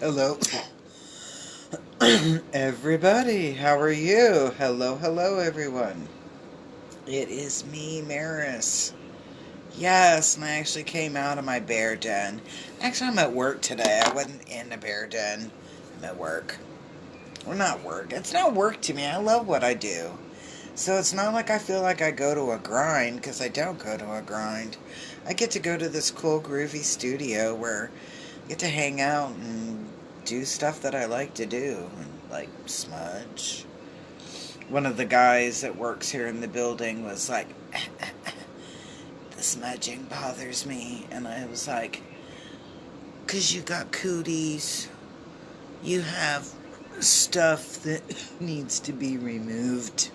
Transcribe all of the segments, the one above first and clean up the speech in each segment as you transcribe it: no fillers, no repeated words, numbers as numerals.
Hello, everybody. How are you? Hello, everyone. It is me, Maris. Yes, and I actually came out of my bear den. Actually, I'm at work today. I wasn't in the bear den. I'm at work. Well, not work. It's not work to me. I love what I do. So it's not like I feel like I go to a grind, because I don't go to a grind. I get to go to this cool, groovy studio where I get to hang out and do stuff that I like to do, like smudge. One of the guys that works here in the building was like, the smudging bothers me. And I was like, because you got cooties. You have stuff that needs to be removed.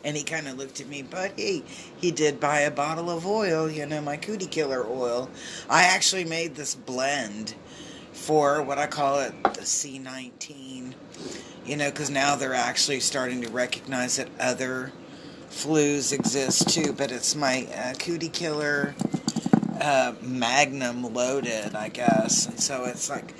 And he kind of looked at me, but he did buy a bottle of oil, my cootie killer oil. I actually made this blend for what I call it, the C19, because now they're actually starting to recognize that other flus exist too, but it's my cootie killer magnum loaded, I guess. And so it's like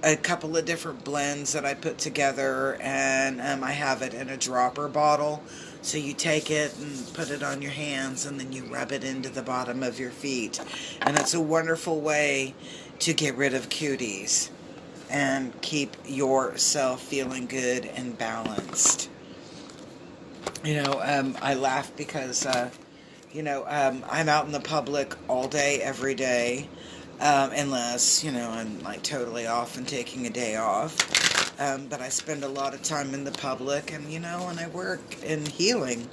a couple of different blends that I put together, and I have it in a dropper bottle. So you take it and put it on your hands, and then you rub it into the bottom of your feet. And it's a wonderful way to get rid of cuties and keep yourself feeling good and balanced. I laugh because, I'm out in the public all day, every day. Unless, I'm like totally off and taking a day off. But I spend a lot of time in the public, and, and I work in healing.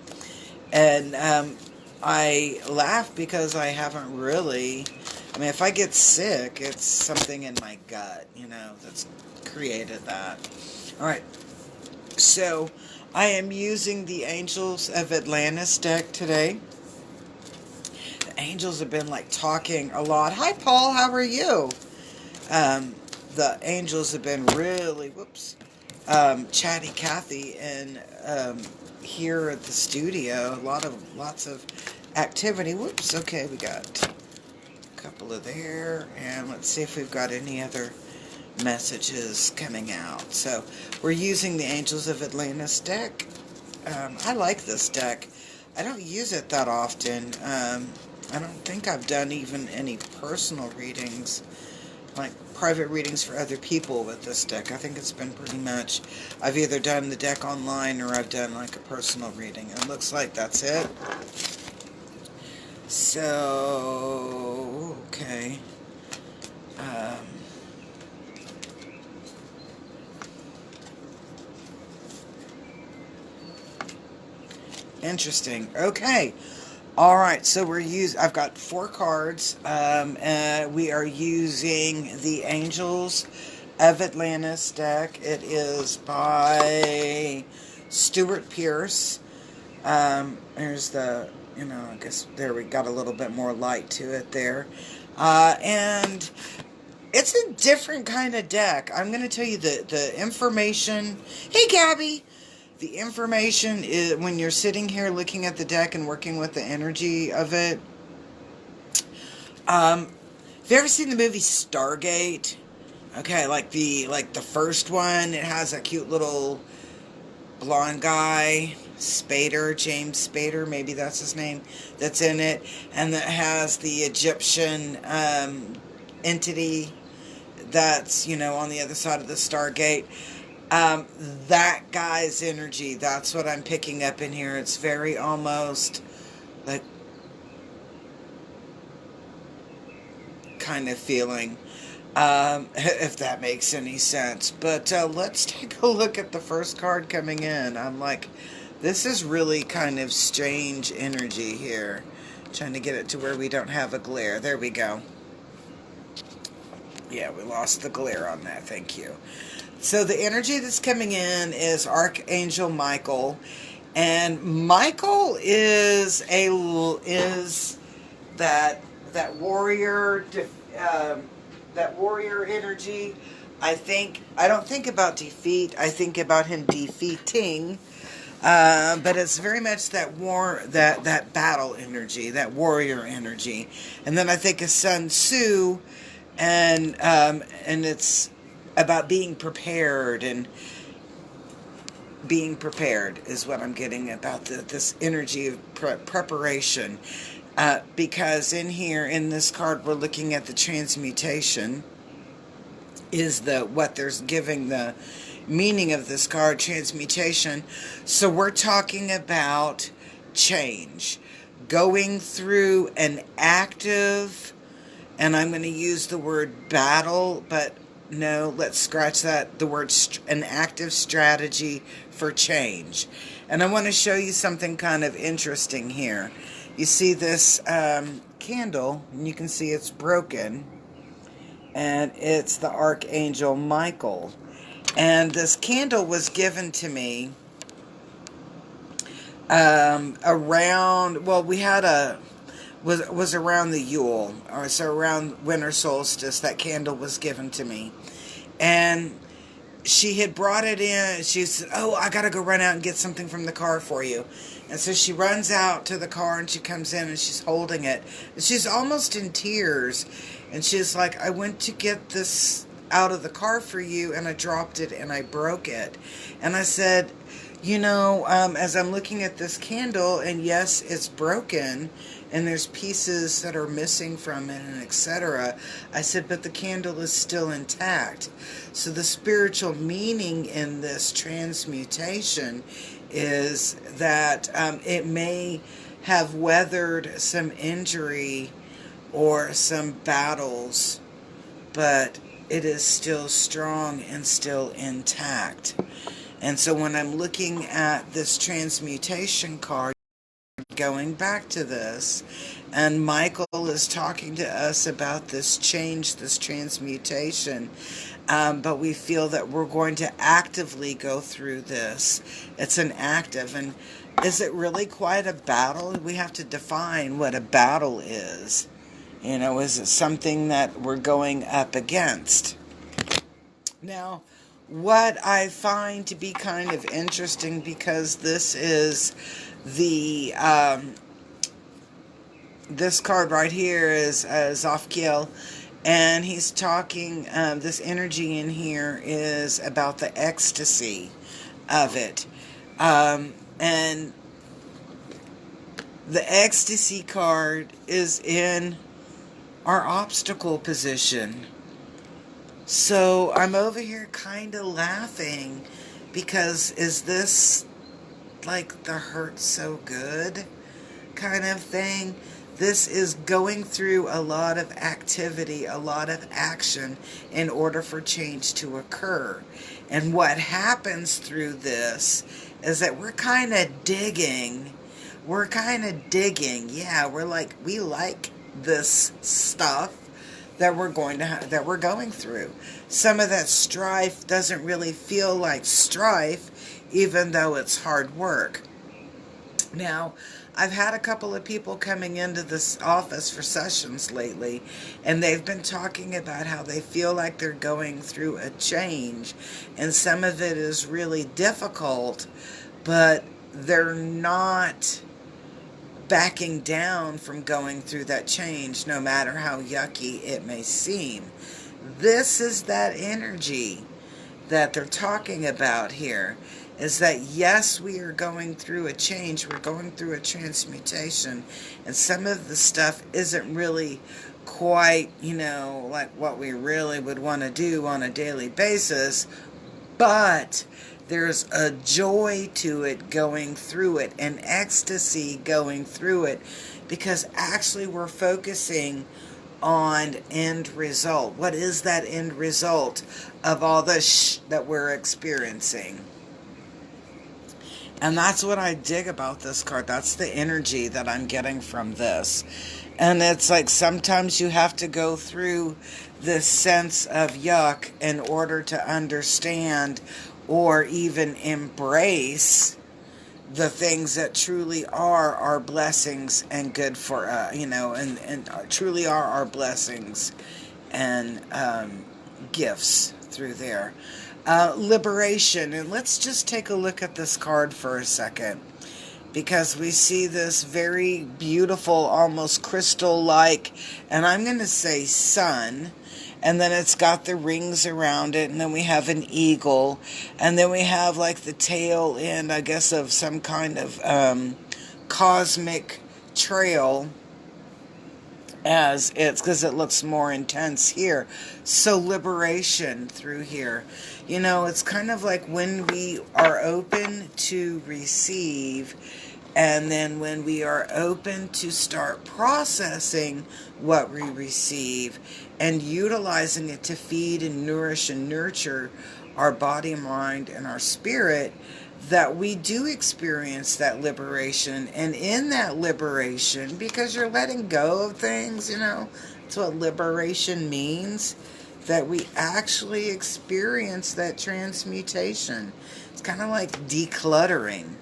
And I laugh because I haven't really, if I get sick, it's something in my gut, that's created that. All right. So I am using the Angels of Atlantis deck today. Angels have been like talking a lot. Hi, Paul. How are you? The angels have been really, chatty Cathy, and here at the studio, lots of activity. Okay, we got a couple of there, and let's see if we've got any other messages coming out. So we're using the Angels of Atlantis deck. I like this deck. I don't use it that often. I don't think I've done even any personal readings, like private readings for other people with this deck. I think it's been pretty much, I've either done the deck online or I've done like a personal reading. It looks like that's it. So, okay. Interesting. Okay. All right, so I've got 4 cards. We are using the Angels of Atlantis deck. It is by Stuart Pierce. There's the, I guess there we got a little bit more light to it there. And it's a different kind of deck. I'm going to tell you the information. Hey, Gabby! The information is, when you're sitting here looking at the deck and working with the energy of it. Have you ever seen the movie Stargate? Okay, like the first one, it has a cute little blonde guy, James Spader, maybe that's his name, that's in it, and that has the Egyptian entity that's, on the other side of the Stargate. That guy's energy, that's what I'm picking up in here. It's very almost like kind of feeling, if that makes any sense. But let's take a look at the first card coming in. I'm like, this is really kind of strange energy here. Trying to get it to where we don't have a glare. There we go. Yeah, we lost the glare on that. Thank you. So the energy that's coming in is Archangel Michael, and Michael is that warrior energy. I don't think about defeat. I think about him defeating. But it's very much that battle energy, that warrior energy. And then I think of Sun Tzu and it's about being prepared, and being prepared is what I'm getting about this energy of preparation. Because in here, in this card, we're looking at the transmutation, is what there's giving the meaning of this card, transmutation. So we're talking about change, going through an active, and I'm going to use the word battle, but no, let's scratch that, the word an active strategy for change. And I want to show you something kind of interesting here. You see this candle, and you can see it's broken, and it's the Archangel Michael. And this candle was given to me around, well, we had was around the Yule, or so around winter solstice, that candle was given to me. And she had brought it in. She said, oh, I got to go run out and get something from the car for you. And so she runs out to the car, and she comes in, and she's holding it. And she's almost in tears. And she's like, I went to get this out of the car for you, and I dropped it, and I broke it. And I said, you know, as I'm looking at this candle, and yes, it's broken, and there's pieces that are missing from it, and etc. I said, but the candle is still intact. So the spiritual meaning in this transmutation is that it may have weathered some injury or some battles, but it is still strong and still intact. And so when I'm looking at this transmutation card, going back to this, and Michael is talking to us about this change, this transmutation, but we feel that we're going to actively go through this. It's an active, and is it really quite a battle? We have to define what a battle is. You know, is it something that we're going up against? Now, what I find to be kind of interesting, because this is the this card right here is Jophiel, and he's talking, this energy in here is about the ecstasy of it, and the ecstasy card is in our obstacle position. So I'm over here kind of laughing, because is this like the hurt so good kind of thing? This is going through a lot of activity, a lot of action in order for change to occur. And what happens through this is that we're kind of digging. Yeah, we like this stuff that we're going through. Some of that strife doesn't really feel like strife, even though it's hard work. Now, I've had a couple of people coming into this office for sessions lately, and they've been talking about how they feel like they're going through a change, and some of it is really difficult, but they're not backing down from going through that change, no matter how yucky it may seem. This is that energy that they're talking about here, is that yes, we are going through a change, we're going through a transmutation, and some of the stuff isn't really quite, like what we really would want to do on a daily basis, but there's a joy to it going through it, an ecstasy going through it, because actually we're focusing on end result. What is that end result of all this that we're experiencing? And that's what I dig about this card. That's the energy that I'm getting from this. And it's like sometimes you have to go through this sense of yuck in order to understand or even embrace the things that truly are our blessings and good for and truly are our blessings and gifts through there. Liberation. And let's just take a look at this card for a second, because we see this very beautiful, almost crystal-like, and I'm going to say sun, and then it's got the rings around it, and then we have an eagle, and then we have like the tail end, I guess, of some kind of cosmic trail, as it's because it looks more intense here. So liberation through here. You know, it's kind of like when we are open to receive, and then when we are open to start processing what we receive and utilizing it to feed and nourish and nurture our body, mind, and our spirit, that we do experience that liberation. And in that liberation, because you're letting go of things, you know, that's what liberation means, that we actually experience that transmutation. It's kind of like decluttering.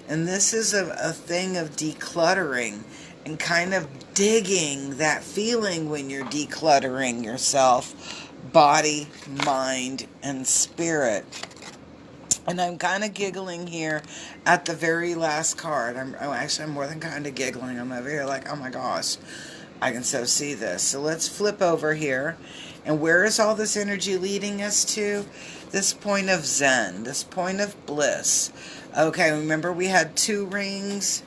And this is a thing of decluttering and kind of digging that feeling when you're decluttering yourself, body, mind, and spirit. And I'm kind of giggling here at the very last card. I'm more than kind of giggling. I'm over here like, oh my gosh, I can so see this. So let's flip over here. And where is all this energy leading us to? This point of Zen, this point of bliss. Okay, remember we had 2 rings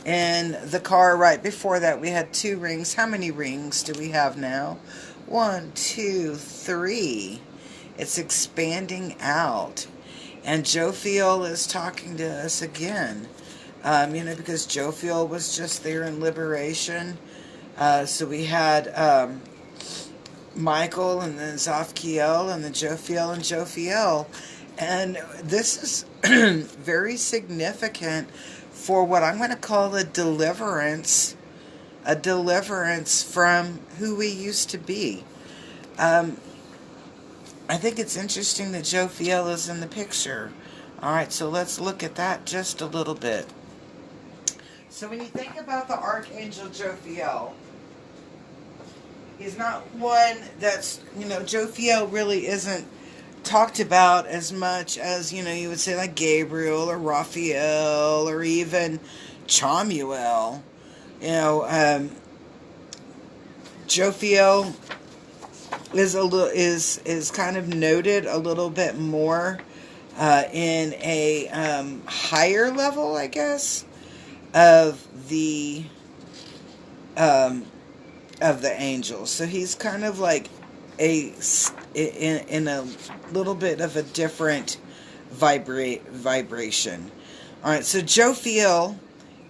in the car right before that. We had 2 rings. How many rings do we have now? 1, 2, 3. It's expanding out. And Jophiel is talking to us again. You know, because Jophiel was just there in liberation. So we had Michael and then Jophiel and then Jophiel and Jophiel. And this is very significant for what I'm going to call a deliverance from who we used to be. I think it's interesting that Jophiel is in the picture. All right, so let's look at that just a little bit. So when you think about the Archangel Jophiel, he's not one that's, you know, Jophiel really isn't talked about as much as, you know, you would say like Gabriel or Raphael or even Chamuel. You know, Jophiel is kind of noted a little bit more in a higher level, I guess, of the angels. So he's kind of like in a little bit of a different vibration. All right, so Jophiel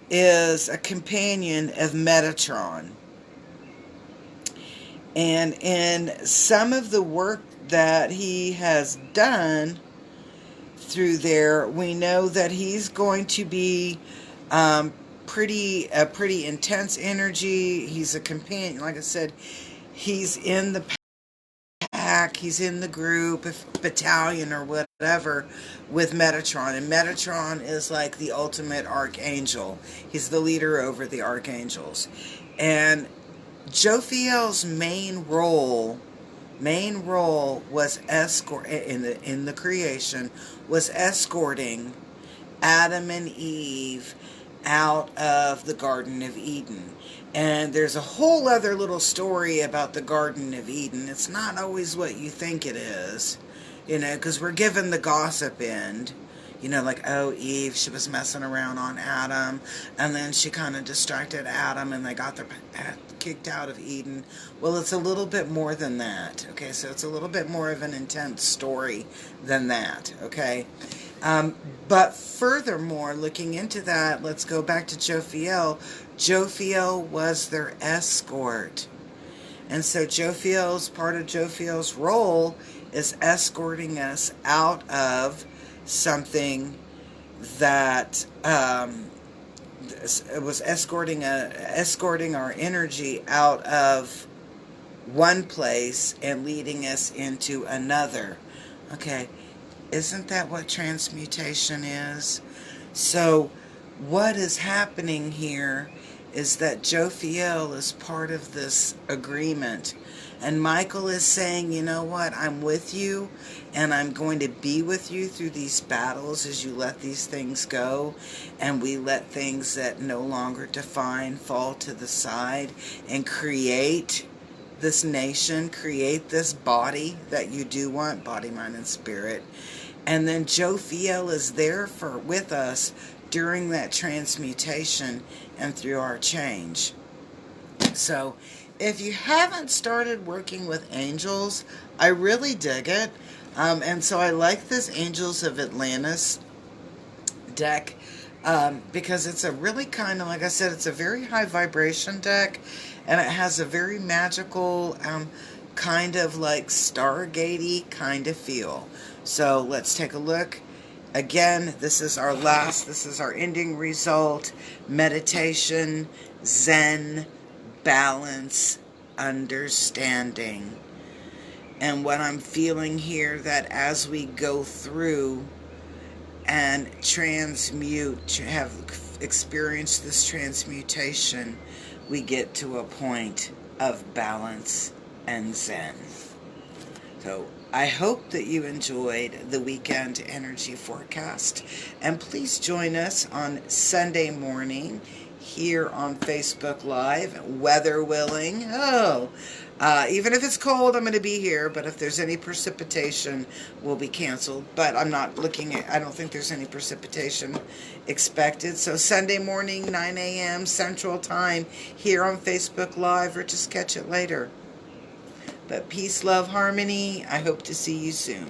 is a companion of Metatron. And in some of the work that he has done through there, we know that he's going to be pretty intense energy. He's a companion. Like I said, he's in the pack, he's in the group, battalion or whatever with Metatron. And Metatron is like the ultimate archangel. He's the leader over the archangels. And Jophiel's main role was in the creation was escorting Adam and Eve out of the Garden of Eden. And there's a whole other little story about the Garden of Eden. It's not always what you think it is, you know, because we're given the gossip end. You know, like, oh, Eve, she was messing around on Adam, and then she kind of distracted Adam, and they got their kicked out of Eden. Well, it's a little bit more than that, okay? So it's a little bit more of an intense story than that, okay? But furthermore, looking into that, let's go back to Jophiel. Jophiel was their escort. And so part of Jophiel's role is escorting us out of something that it was escorting our energy out of one place and leading us into another. Okay, isn't that what transmutation is? So what is happening here is that Jophiel is part of this agreement. And Michael is saying, you know what, I'm with you, and I'm going to be with you through these battles as you let these things go, and we let things that no longer define fall to the side and create this nation, create this body that you do want, body, mind, and spirit. And then Jophiel is there with us during that transmutation and through our change. So if you haven't started working with angels, I really dig it. And so I like this Angels of Atlantis deck because it's a really kind of, like I said, it's a very high vibration deck, and it has a very magical kind of like Stargatey kind of feel. So let's take a look. Again, this is our ending result. Meditation, Zen, balance, understanding. And what I'm feeling here, that as we go through and transmute, have experienced this transmutation, we get to a point of balance and Zen. So I hope that you enjoyed the weekend energy forecast. And please join us on Sunday morning here on Facebook Live, weather willing. Even if it's cold, I'm going to be here, but if there's any precipitation, we'll be canceled. But I don't think there's any precipitation expected. So Sunday morning, 9 a.m. Central Time, here on Facebook Live, or just catch it later. But peace, love, harmony. I hope to see you soon.